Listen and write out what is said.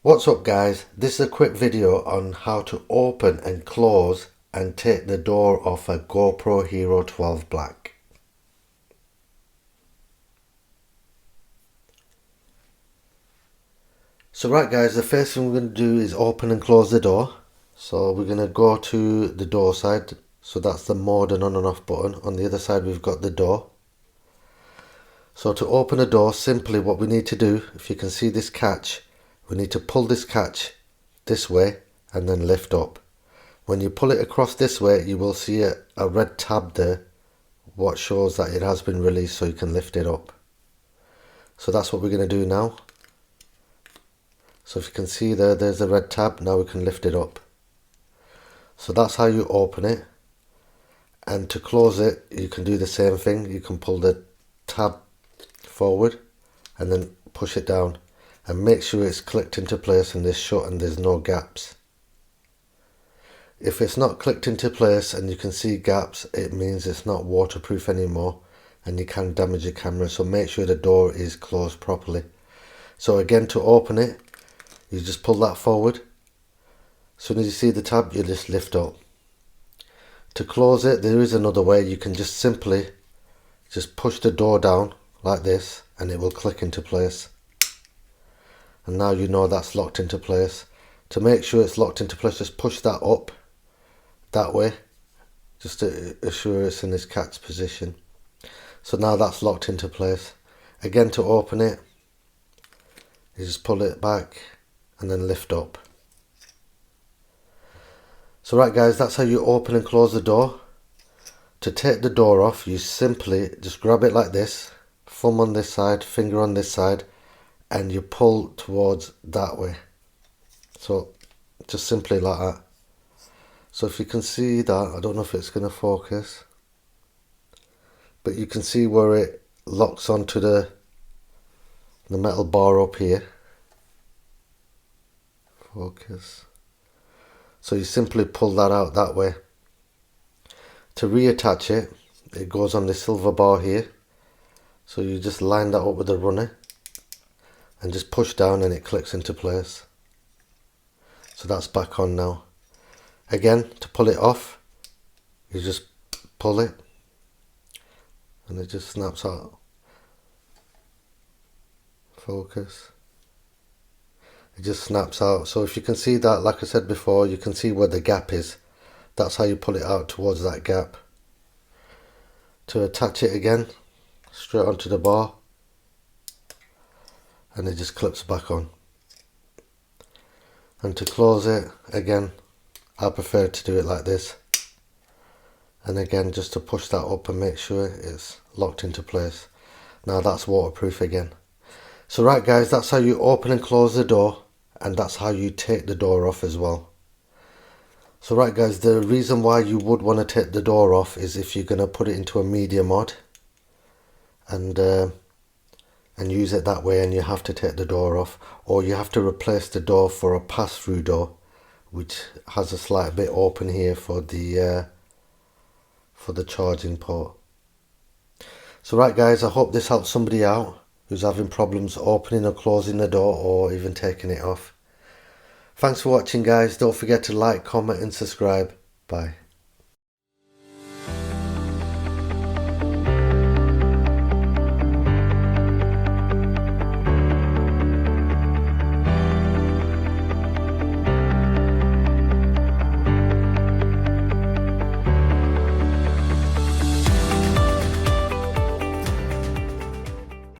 What's up guys, this is a quick video on how to open and close and take the door off a GoPro Hero 12 Black. So right guys, the first thing we're going to do is open and close the door. So we're going to go to the door side, so that's the mode and on and off button. On the other side we've got the door. So to open a door, simply what we need to do, if you can see this catch, we need to pull this catch this way and then lift up. When you pull it across this way, you will see a red tab there, what shows that it has been released, so you can lift it up. So that's what we're going to do now. So if you can see there, there's a red tab. Now we can lift it up. So that's how you open it. And to close it, you can do the same thing. You can pull the tab forward and then push it down. And make sure it's clicked into place and it's shut and there's no gaps. If it's not clicked into place and you can see gaps, it means it's not waterproof anymore and you can damage your camera. So make sure the door is closed properly. So again, to open it, you just pull that forward. As soon as you see the tab, you just lift up. To close it, there is another way. You can just simply just push the door down like this and it will click into place. And now you know that's locked into place. To make sure it's locked into place, just push that up that way, just to assure it's in this catch position. So now that's locked into place. Again, to open it, you just pull it back and then lift up. So right guys, that's how you open and close the door. To take the door off, you simply just grab it like this, thumb on this side, finger on this side, and you pull towards that way. So just simply like that. So if you can see that, I don't know if it's going to focus, but you can see where it locks onto the metal bar up here. Focus. So you simply pull that out that way. To reattach it, it goes on the silver bar here. So you just line that up with the runner and just push down and it clicks into place. So that's back on now. Again, to pull it off, you just pull it and it just snaps out. Focus. It just snaps out. So if you can see that, like I said before, you can see where the gap is. That's how you pull it out towards that gap. To attach it again, straight onto the bar, and it just clips back on. And to close it, again, I prefer to do it like this. And again, just to push that up and make sure it's locked into place. Now that's waterproof again. So right guys, that's how you open and close the door, and that's how you take the door off as well. So right guys, the reason why you would want to take the door off is if you're going to put it into a media mod and use it that way, and you have to take the door off, or you have to replace the door for a pass-through door which has a slight bit open here for the charging port. So right guys, I hope this helps somebody out who's having problems opening or closing the door or even taking it off. Thanks for watching guys. Don't forget to like, comment and subscribe. Bye.